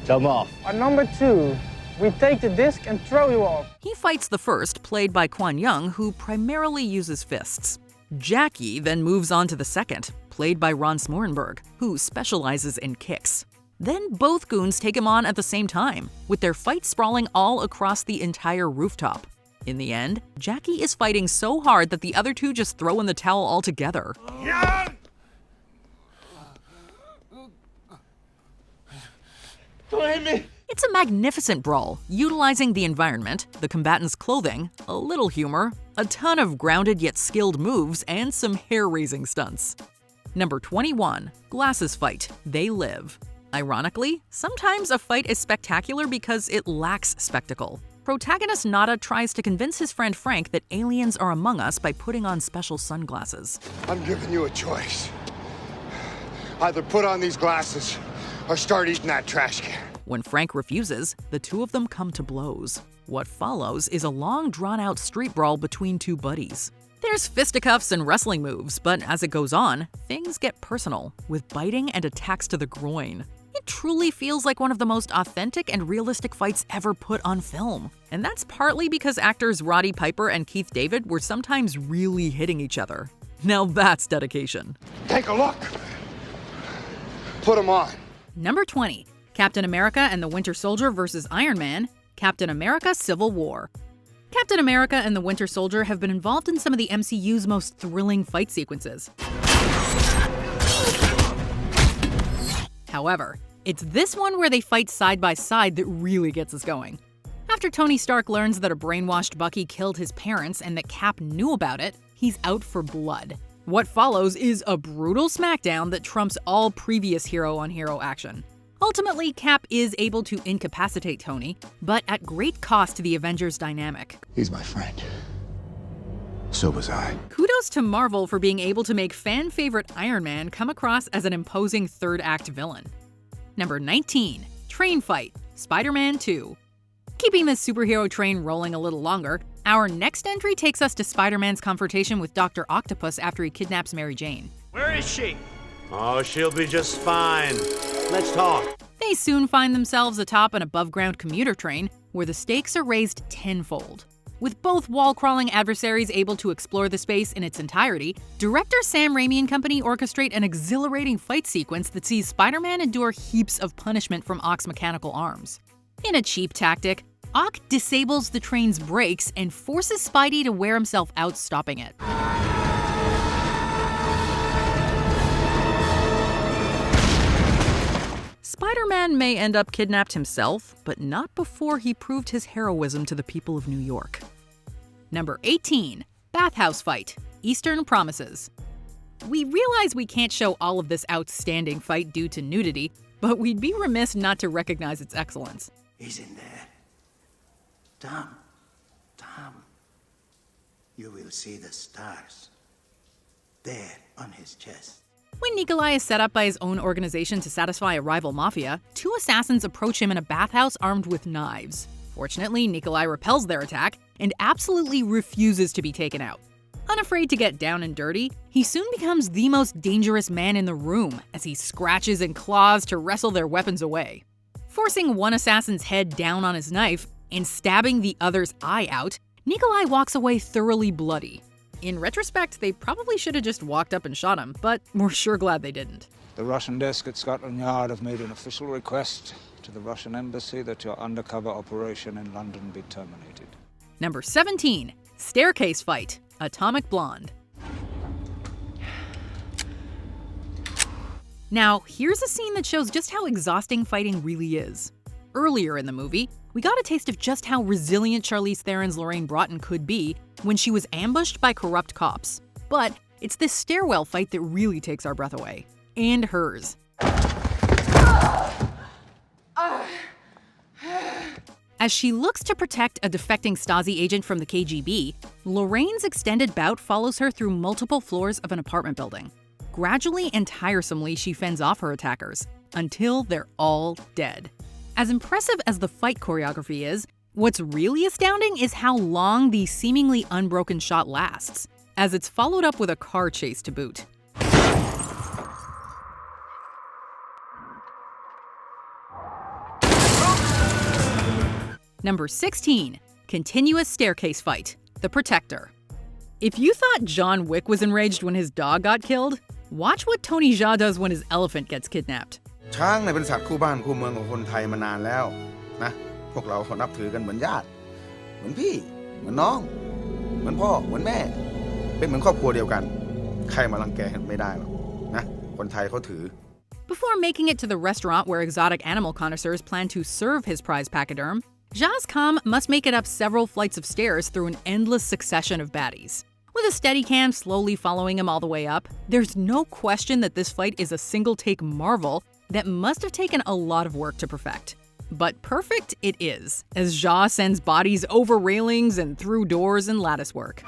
Jump off. On number 2, we take the disc and throw you off. He fights the first, played by Kwan Young, who primarily uses fists. Jackie then moves on to the second, played by Ron Smorenberg, who specializes in kicks. Then both goons take him on at the same time, with their fight sprawling all across the entire rooftop. In the end, Jackie is fighting so hard that the other two just throw in the towel altogether. Don't hit me! It's a magnificent brawl, utilizing the environment, the combatants' clothing, a little humor, a ton of grounded yet skilled moves, and some hair-raising stunts. Number 21. Glasses fight. They live. Ironically, sometimes a fight is spectacular because it lacks spectacle. Protagonist Nada tries to convince his friend Frank that aliens are among us by putting on special sunglasses. I'm giving you a choice. Either put on these glasses or start eating that trash can. When Frank refuses, the two of them come to blows. What follows is a long, drawn-out street brawl between two buddies. There's fisticuffs and wrestling moves, but as it goes on, things get personal, with biting and attacks to the groin. It truly feels like one of the most authentic and realistic fights ever put on film. And that's partly because actors Roddy Piper and Keith David were sometimes really hitting each other. Now that's dedication. Take a look. Put them on. Number 20. Captain America and the Winter Soldier vs. Iron Man, Captain America Civil War. Captain America and the Winter Soldier have been involved in some of the MCU's most thrilling fight sequences. However, it's this one where they fight side by side that really gets us going. After Tony Stark learns that a brainwashed Bucky killed his parents and that Cap knew about it, he's out for blood. What follows is a brutal smackdown that trumps all previous hero-on-hero action. Ultimately, Cap is able to incapacitate Tony, but at great cost to the Avengers dynamic. He's my friend. So was I. Kudos to Marvel for being able to make fan-favorite Iron Man come across as an imposing third-act villain. Number 19. Train Fight. Spider-Man 2. Keeping this superhero train rolling a little longer, our next entry takes us to Spider-Man's confrontation with Dr. Octopus after he kidnaps Mary Jane. Where is she? Oh, she'll be just fine. Let's talk. They soon find themselves atop an above-ground commuter train where the stakes are raised tenfold. With both wall-crawling adversaries able to explore the space in its entirety, director Sam Raimi and company orchestrate an exhilarating fight sequence that sees Spider-Man endure heaps of punishment from Ock's mechanical arms. In a cheap tactic, Ock disables the train's brakes and forces Spidey to wear himself out stopping it. Spider-Man may end up kidnapped himself, but not before he proved his heroism to the people of New York. Number 18. Bathhouse Fight. Eastern Promises. We realize we can't show all of this outstanding fight due to nudity, but we'd be remiss not to recognize its excellence. He's in there. Tom. You will see the stars. There on his chest. When Nikolai is set up by his own organization to satisfy a rival mafia, two assassins approach him in a bathhouse armed with knives. Fortunately, Nikolai repels their attack and absolutely refuses to be taken out. Unafraid to get down and dirty, he soon becomes the most dangerous man in the room as he scratches and claws to wrestle their weapons away. Forcing one assassin's head down on his knife and stabbing the other's eye out, Nikolai walks away thoroughly bloody. In retrospect, they probably should have just walked up and shot him, but we're sure glad they didn't. The Russian desk at Scotland Yard have made an official request to the Russian embassy that your undercover operation in London be terminated. Number 17. Staircase Fight. Atomic Blonde. Now, here's a scene that shows just how exhausting fighting really is. Earlier in the movie, we got a taste of just how resilient Charlize Theron's Lorraine Broughton could be when she was ambushed by corrupt cops. But it's this stairwell fight that really takes our breath away. And hers. As she looks to protect a defecting Stasi agent from the KGB, Lorraine's extended bout follows her through multiple floors of an apartment building. Gradually and tiresomely, she fends off her attackers, until they're all dead. As impressive as the fight choreography is, what's really astounding is how long the seemingly unbroken shot lasts, as it's followed up with a car chase to boot. Number 16. Continuous staircase fight, The Protector. If you thought John Wick was enraged when his dog got killed, watch what Tony Jaa does when his elephant gets kidnapped. ช้างเนี่ยเป็นสัตว์คู่บ้านคู่เมืองของคนไทยมานานแล้วนะพวกเรานับถือกันเหมือนญาติเหมือนพี่เหมือนน้องเหมือนพ่อเหมือนแม่เป็นเหมือนครอบครัวเดียวกันใครมารังแกกันไม่ได้หรอกนะคนไทยเขาถือ Before making it to the restaurant where exotic animal connoisseurs plan to serve his prize pachyderm, Jaa's Kam must make it up several flights of stairs through an endless succession of baddies. With a Steadicam slowly following him all the way up, there's no question that this fight is a single-take marvel that must have taken a lot of work to perfect. But perfect it is, as Jaa sends bodies over railings and through doors and latticework.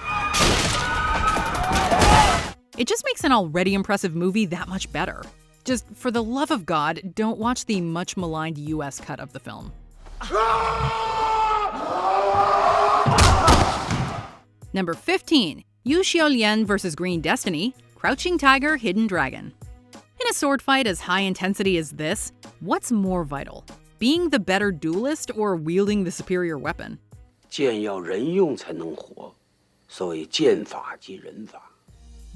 It just makes an already impressive movie that much better. Just for the love of God, don't watch the much-maligned US cut of the film. Number 15. Yu Xiaolian vs. Green Destiny, Crouching Tiger, Hidden Dragon. In a sword fight as high intensity as this, what's more vital? Being the better duelist or wielding the superior weapon? 剑要人用才能活，所以剑法即人法。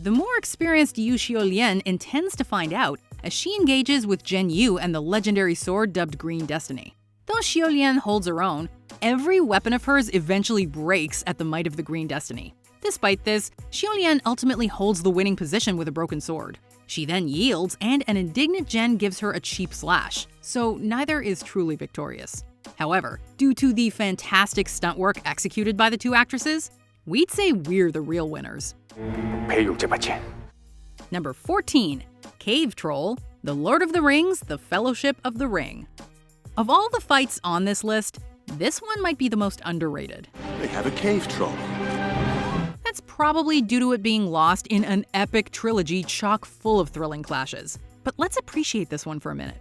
The more experienced Yu Xiaolian intends to find out as she engages with Zhen Yu and the legendary sword dubbed Green Destiny. Though Xiaolian holds her own, every weapon of hers eventually breaks at the might of the Green Destiny. Despite this, Xiaolian ultimately holds the winning position with a broken sword. She then yields, and an indignant Zhen gives her a cheap slash, so neither is truly victorious. However, due to the fantastic stunt work executed by the two actresses, we'd say we're the real winners. Number 14. Cave Troll, The Lord of the Rings, The Fellowship of the Ring. Of all the fights on this list, this one might be the most underrated. They have a cave troll. That's probably due to it being lost in an epic trilogy chock full of thrilling clashes. But let's appreciate this one for a minute.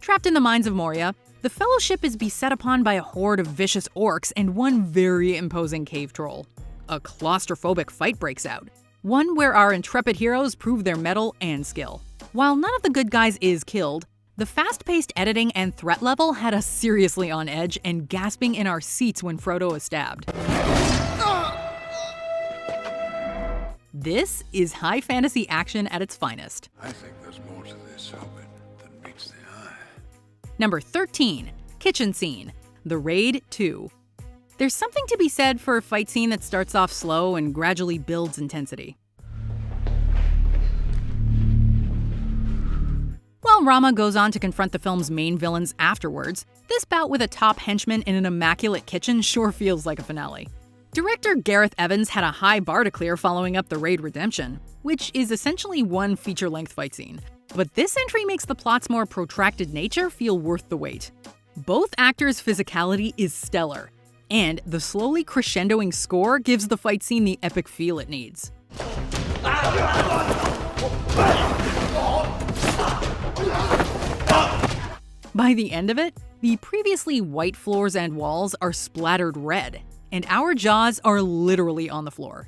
Trapped in the mines of Moria, the Fellowship is beset upon by a horde of vicious orcs and one very imposing cave troll. A claustrophobic fight breaks out, one where our intrepid heroes prove their mettle and skill. While none of the good guys is killed, the fast-paced editing and threat level had us seriously on edge and gasping in our seats when Frodo is stabbed. This is high fantasy action at its finest. I think there's more to this Hobbit than meets the eye. Number 13. Kitchen Scene, The Raid 2. There's something to be said for a fight scene that starts off slow and gradually builds intensity. While Rama goes on to confront the film's main villains afterwards, this bout with a top henchman in an immaculate kitchen sure feels like a finale. Director Gareth Evans had a high bar to clear following up The Raid Redemption, which is essentially one feature-length fight scene. But this entry makes the plot's more protracted nature feel worth the wait. Both actors' physicality is stellar, and the slowly crescendoing score gives the fight scene the epic feel it needs. By the end of it, the previously white floors and walls are splattered red, and our jaws are literally on the floor.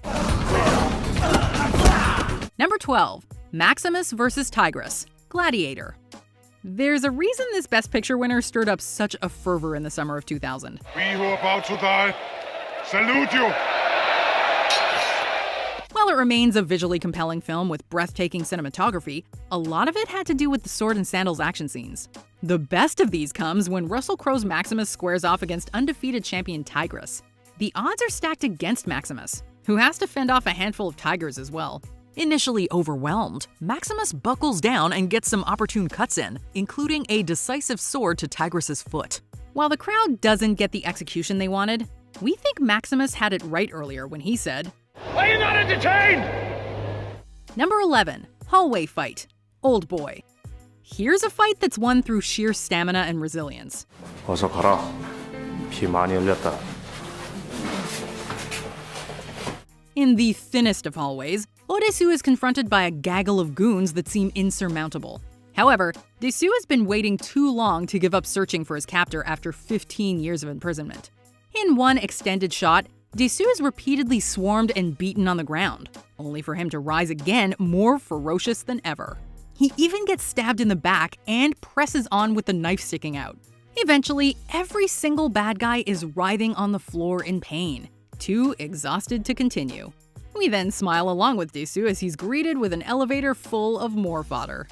Number 12. Maximus vs. Tigress, Gladiator. There's a reason this Best Picture winner stirred up such a fervor in the summer of 2000. We who are about to die, salute you! While it remains a visually compelling film with breathtaking cinematography, a lot of it had to do with the sword and sandals action scenes. The best of these comes when Russell Crowe's Maximus squares off against undefeated champion Tigress. The odds are stacked against Maximus, who has to fend off a handful of tigers as well. Initially overwhelmed, Maximus buckles down and gets some opportune cuts in, including a decisive sword to Tigress's foot. While the crowd doesn't get the execution they wanted, we think Maximus had it right earlier when he said, "Are you not entertained?" Number 11. Hallway Fight, Oldboy. Here's a fight that's won through sheer stamina and resilience. 어서 가라. 피 많이 흘렸다. In the thinnest of hallways, Oresu is confronted by a gaggle of goons that seem insurmountable. However, Desu has been waiting too long to give up searching for his captor after 15 years of imprisonment. In one extended shot, Desu is repeatedly swarmed and beaten on the ground, only for him to rise again more ferocious than ever. He even gets stabbed in the back and presses on with the knife sticking out. Eventually, every single bad guy is writhing on the floor in pain, too exhausted to continue. We then smile along with Desu as he's greeted with an elevator full of more fodder.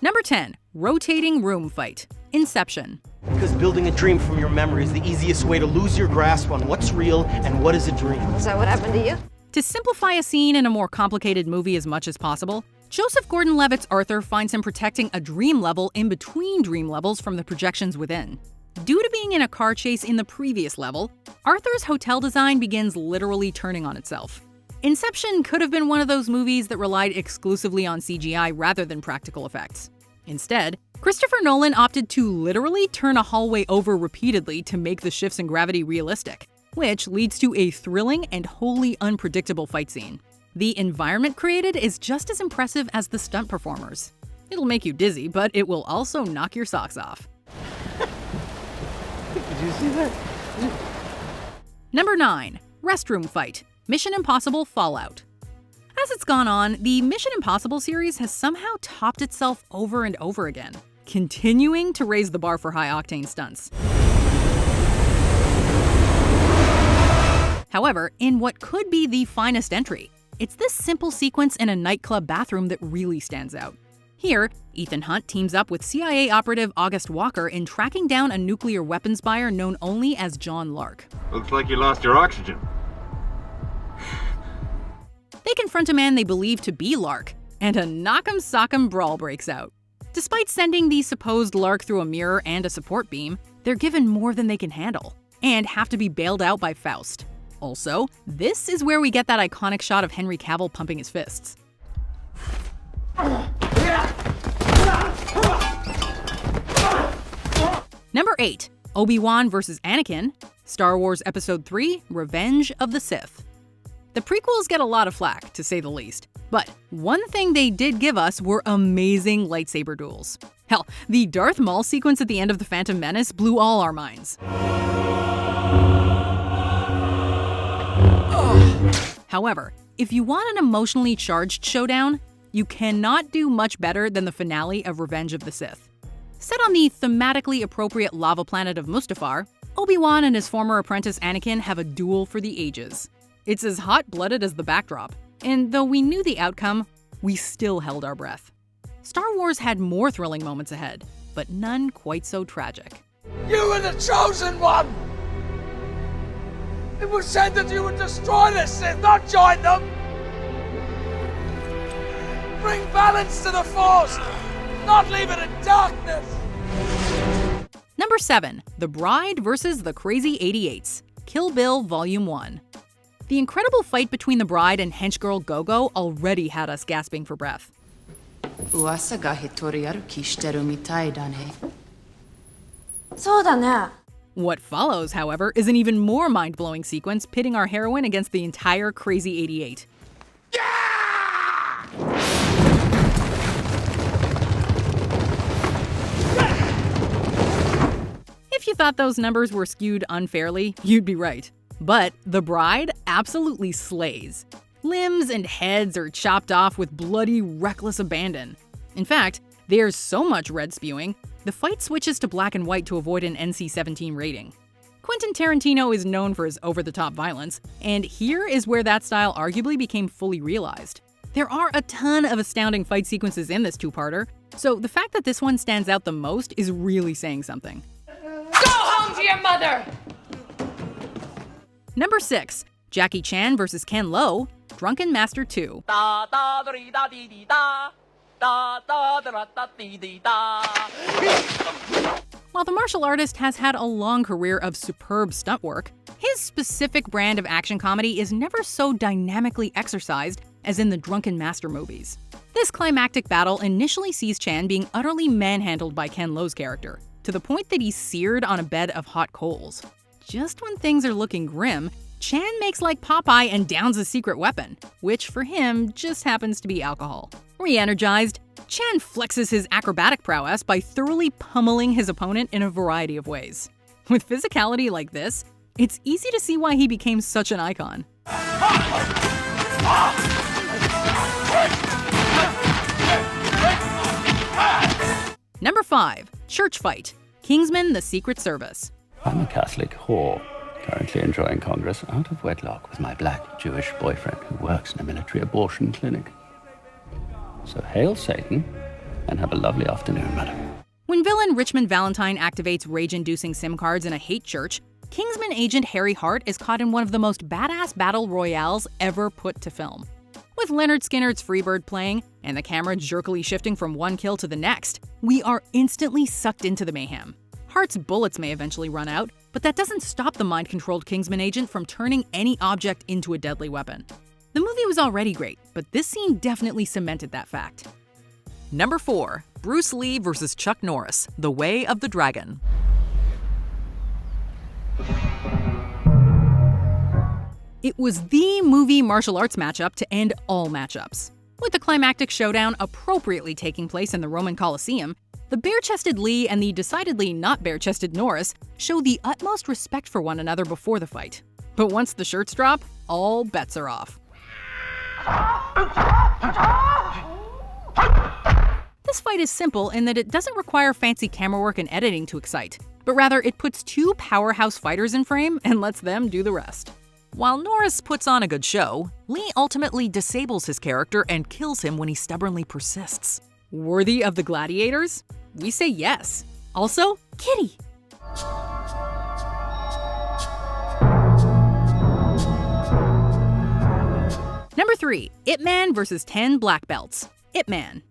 Number 10. Rotating room fight. Inception. Because building a dream from your memory is the easiest way to lose your grasp on what's real and what is a dream. Is that what happened to you? To simplify a scene in a more complicated movie as much as possible, Joseph Gordon-Levitt's Arthur finds him protecting a dream level in between dream levels from the projections within. Due to being in a car chase in the previous level, Arthur's hotel design begins literally turning on itself. Inception could have been one of those movies that relied exclusively on CGI rather than practical effects. Instead, Christopher Nolan opted to literally turn a hallway over repeatedly to make the shifts in gravity realistic, which leads to a thrilling and wholly unpredictable fight scene. The environment created is just as impressive as the stunt performers. It'll make you dizzy, but it will also knock your socks off. Did you see that? Number 9. Restroom fight. Mission Impossible Fallout. As it's gone on, the Mission Impossible series has somehow topped itself over and over again, continuing to raise the bar for high-octane stunts. However, in what could be the finest entry, it's this simple sequence in a nightclub bathroom that really stands out. Here, Ethan Hunt teams up with CIA operative August Walker in tracking down a nuclear weapons buyer known only as John Lark. Looks like you lost your oxygen. They confront a man they believe to be Lark, and a knock'em sock'em brawl breaks out. Despite sending the supposed Lark through a mirror and a support beam, they're given more than they can handle, and have to be bailed out by Faust. Also, this is where we get that iconic shot of Henry Cavill pumping his fists. Number 8. Obi-Wan vs. Anakin, Star Wars Episode 3, Revenge of the Sith. The prequels get a lot of flack, to say the least, but one thing they did give us were amazing lightsaber duels. Hell, the Darth Maul sequence at the end of The Phantom Menace blew all our minds. However, if you want an emotionally charged showdown, you cannot do much better than the finale of Revenge of the Sith. Set on the thematically appropriate lava planet of Mustafar, Obi-Wan and his former apprentice Anakin have a duel for the ages. It's as hot-blooded as the backdrop, and though we knew the outcome, we still held our breath. Star Wars had more thrilling moments ahead, but none quite so tragic. You were the chosen one! It was said that you would destroy the Sith, not join them! Bring balance to the Force, not leave it in darkness! Number 7. The Bride vs. the Crazy 88s, Kill Bill Volume 1. The incredible fight between the bride and henchgirl Gogo already had us gasping for breath. What follows, however, is an even more mind-blowing sequence pitting our heroine against the entire Crazy 88. If you thought those numbers were skewed unfairly, you'd be right. But the bride absolutely slays. Limbs and heads are chopped off with bloody, reckless abandon. In fact, there's so much red spewing, the fight switches to black and white to avoid an NC-17 rating. Quentin Tarantino is known for his over-the-top violence, and here is where that style arguably became fully realized. There are a ton of astounding fight sequences in this two-parter, so the fact that this one stands out the most is really saying something. Go home to your mother! Number 6. Jackie Chan vs. Ken Lo, Drunken Master II. While the martial artist has had a long career of superb stunt work, his specific brand of action comedy is never so dynamically exercised as in the Drunken Master movies. This climactic battle initially sees Chan being utterly manhandled by Ken Lo's character, to the point that he's seared on a bed of hot coals. Just when things are looking grim, Chan makes like Popeye and downs a secret weapon, which for him just happens to be alcohol. Re-energized, Chan flexes his acrobatic prowess by thoroughly pummeling his opponent in a variety of ways. With physicality like this, it's easy to see why he became such an icon. Number 5. Church Fight. Kingsman: The Secret Service. I'm a Catholic whore, currently enjoying Congress out of wedlock with my black Jewish boyfriend who works in a military abortion clinic. So hail Satan, and have a lovely afternoon, madam. When villain Richmond Valentine activates rage-inducing SIM cards in a hate church, Kingsman agent Harry Hart is caught in one of the most badass battle royales ever put to film. With Leonard Skinner's Freebird playing, and the camera jerkily shifting from one kill to the next, we are instantly sucked into the mayhem. Hart's bullets may eventually run out, but that doesn't stop the mind-controlled Kingsman agent from turning any object into a deadly weapon. The movie was already great, but this scene definitely cemented that fact. Number 4. Bruce Lee vs. Chuck Norris, The Way of the Dragon. It was the movie martial arts matchup to end all matchups. With the climactic showdown appropriately taking place in the Roman Colosseum, the bare-chested Lee and the decidedly not bare-chested Norris show the utmost respect for one another before the fight. But once the shirts drop, all bets are off. This fight is simple in that it doesn't require fancy camera work and editing to excite, but rather it puts two powerhouse fighters in frame and lets them do the rest. While Norris puts on a good show, Lee ultimately disables his character and kills him when he stubbornly persists. Worthy of the gladiators? We say yes. Also, Kitty! Number 3. Ip Man vs. 10 Black Belts. Ip Man.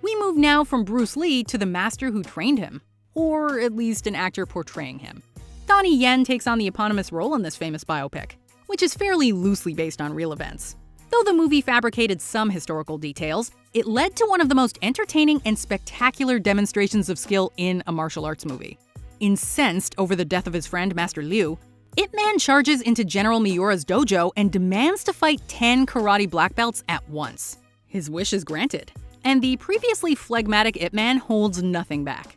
We move now from Bruce Lee to the master who trained him, or at least an actor portraying him. Donnie Yen takes on the eponymous role in this famous biopic, which is fairly loosely based on real events. Though the movie fabricated some historical details, it led to one of the most entertaining and spectacular demonstrations of skill in a martial arts movie. Incensed over the death of his friend Master Liu, Ip Man charges into General Miura's dojo and demands to fight 10 karate black belts at once. His wish is granted, and the previously phlegmatic Ip Man holds nothing back.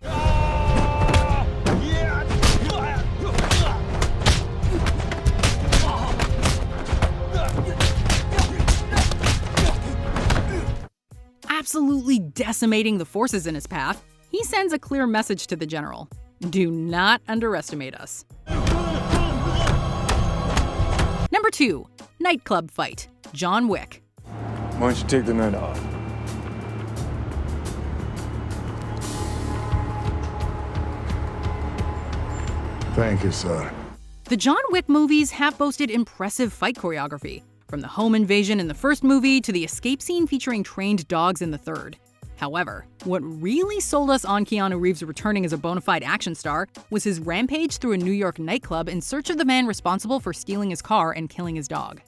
Absolutely decimating the forces in his path, he sends a clear message to the general. Do not underestimate us. Number 2. Nightclub Fight. John Wick. Why don't you take the night off? Thank you, sir. The John Wick movies have boasted impressive fight choreography, from the home invasion in the first movie to the escape scene featuring trained dogs in the third. However, what really sold us on Keanu Reeves returning as a bona fide action star was his rampage through a New York nightclub in search of the man responsible for stealing his car and killing his dog.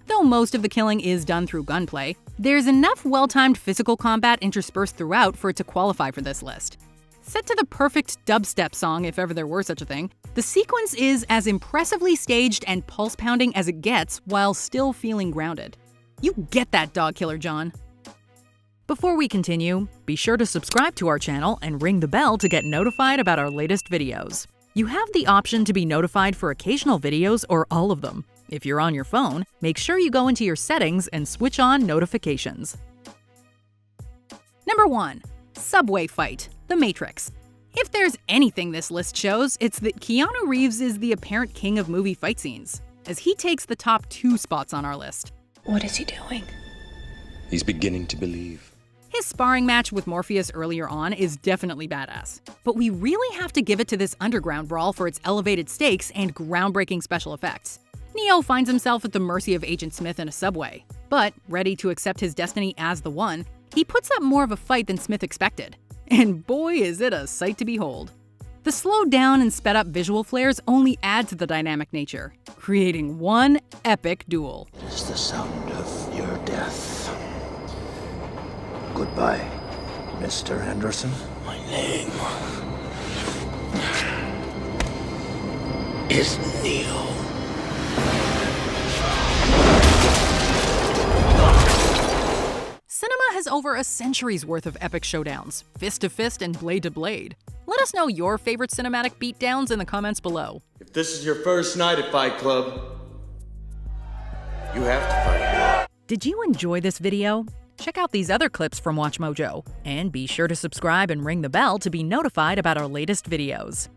Though most of the killing is done through gunplay, there's enough well-timed physical combat interspersed throughout for it to qualify for this list. Set to the perfect dubstep song, if ever there were such a thing, the sequence is as impressively staged and pulse-pounding as it gets while still feeling grounded. You get that, dog killer John. Before we continue, be sure to subscribe to our channel and ring the bell to get notified about our latest videos. You have the option to be notified for occasional videos or all of them. If you're on your phone, make sure you go into your settings and switch on notifications. Number 1. Subway Fight. The Matrix. If there's anything this list shows, it's that Keanu Reeves is the apparent king of movie fight scenes, as he takes the top 2 spots on our list. What is he doing? He's beginning to believe. His sparring match with Morpheus earlier on is definitely badass, but we really have to give it to this underground brawl for its elevated stakes and groundbreaking special effects. Neo finds himself at the mercy of Agent Smith in a subway, but ready to accept his destiny as the one, he puts up more of a fight than Smith expected. And boy, is it a sight to behold. The slowed down and sped up visual flares only add to the dynamic nature, creating one epic duel. It is the sound of your death. Goodbye, Mr. Anderson. My name is Neo. over a century's worth of epic showdowns, fist to fist and blade to blade. Let us know your favorite cinematic beatdowns in the comments below. If this is your first night at Fight Club, you have to fight. Did you enjoy this video? Check out these other clips from WatchMojo, and be sure to subscribe and ring the bell to be notified about our latest videos.